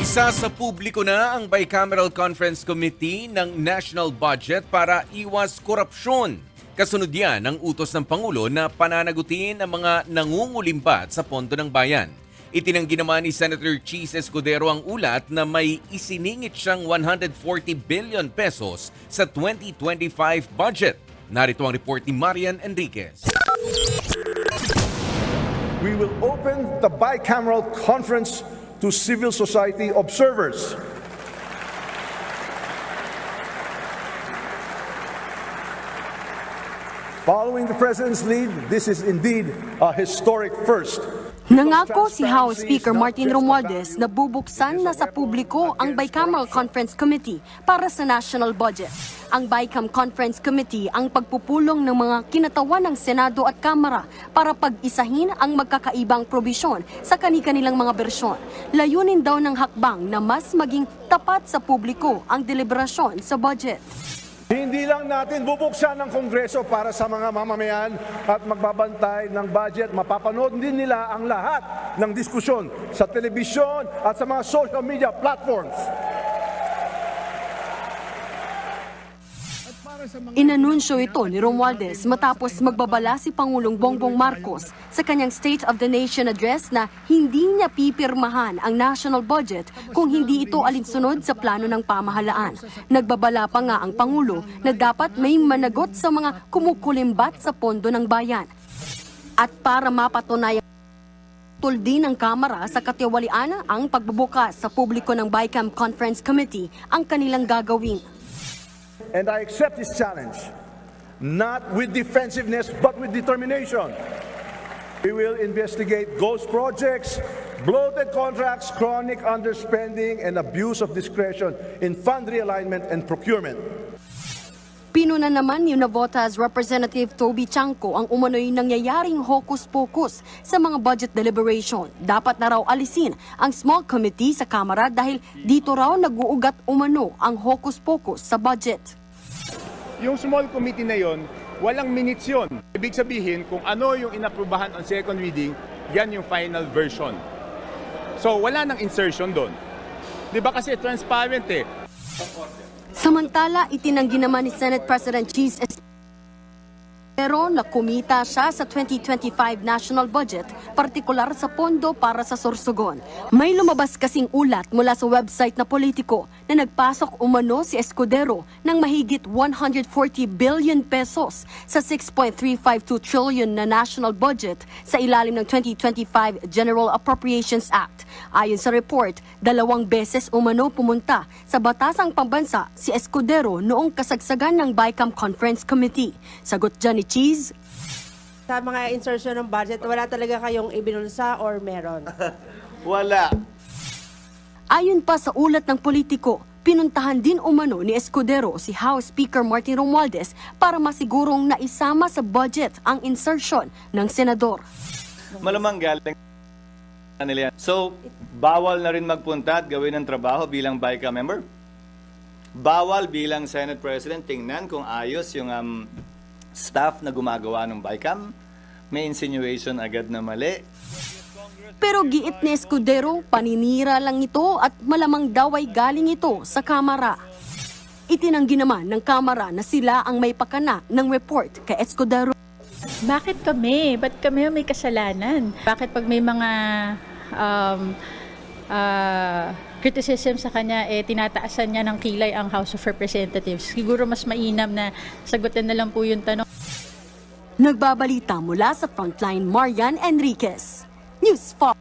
Isa sa publiko na ang Bicameral Conference Committee ng National Budget para iwas korupsyon. Kasunod yan ang utos ng Pangulo na pananagutin ang mga nangungulimbat sa pondo ng bayan. Itinanggi naman ni Senator Cheese Escudero ang ulat na may isiningit siyang 140 billion pesos sa 2025 budget. Narito ang report ni Marian Enriquez. We will open the bicameral conference to civil society observers. Following the President's lead, this is indeed a historic first. Nangako si House Speaker Martin Romualdez na bubuksan na sa publiko ang Bicameral Conference Committee para sa national budget. Ang BICAM Conference Committee ang pagpupulong ng mga kinatawan ng Senado at Kamara para pag-isahin ang magkakaibang probisyon sa kani-kanilang mga bersyon. Layunin daw ng hakbang na mas maging tapat sa publiko ang deliberasyon sa budget. Hindi lang natin bubuksan ng Kongreso para sa mga mamamayan at magbabantay ng budget. Mapapanood din nila ang lahat ng diskusyon sa telebisyon at sa mga social media platforms. Inanunsyo ito ni Romualdez matapos magbabala si Pangulong Bongbong Marcos sa kanyang State of the Nation address na hindi niya pipirmahan ang national budget kung hindi ito alinsunod sa plano ng pamahalaan. Nagbabala pa nga ang Pangulo na dapat may managot sa mga kumukulimbat sa pondo ng bayan. At para mapatunayan din ng Kamara sa katiwalian ang pagbubukas sa publiko ng BICAM Conference Committee ang kanilang gagawin. And I accept this challenge, not with defensiveness, but with determination. We will investigate ghost projects, bloated contracts, chronic underspending, and abuse of discretion in fund realignment and procurement. Pinuna naman ni Navota's Representative Toby Chanco ang umano'y nangyayaring hocus-pocus sa mga budget deliberation. Dapat na raw alisin ang small committee sa Kamara dahil dito raw nag-uugat umano ang hocus-pocus sa budget. Yung small committee na yon, walang minutes yun. Ibig sabihin, kung ano yung inaprubahan on second reading, yan yung final version. So wala nang insertion doon. Di ba kasi transparent eh. Samantala, itinanggi naman ni Senate President Cheese Escudero na kumita siya sa 2025 national budget, partikular sa pondo para sa Sorsogon. May lumabas kasing ulat mula sa website na Politico na nagpasok umano si Escudero ng mahigit 140 billion pesos sa 6.352 trillion na national budget sa ilalim ng 2025 General Appropriations Act. Ayon sa report, 2 beses umano pumunta sa Batasang Pambansa si Escudero noong kasagsagan ng BICAM Conference Committee. Sagot dyan ni Cheese. Sa mga insertion ng budget, wala talaga kayong ibinulsa or meron? Wala. Ayon pa sa ulat ng Politico, pinuntahan din umano ni Escudero si House Speaker Martin Romualdez para masigurong naisama sa budget ang insertion ng senador. Malamang galing nila yan. So, bawal na rin magpunta at gawin ang trabaho bilang BICAM member? Bawal bilang Senate President tingnan kung ayos yung staff na gumagawa ng BICAM? May insinuation agad na mali. Pero giit ni Escudero, paninira lang ito at malamang daw ay galing ito sa Kamara. Itinanggi naman ng Kamara na sila ang may pakana ng report kay Escudero. Bakit kami? Ba't kami may kasalanan? Bakit pag may mga criticism sa kanya, tinataasan niya ng kilay ang House of Representatives? Siguro mas mainam na sagutin na lang po yung tanong. Nagbabalita mula sa Frontline, Marian Enriquez, News 4.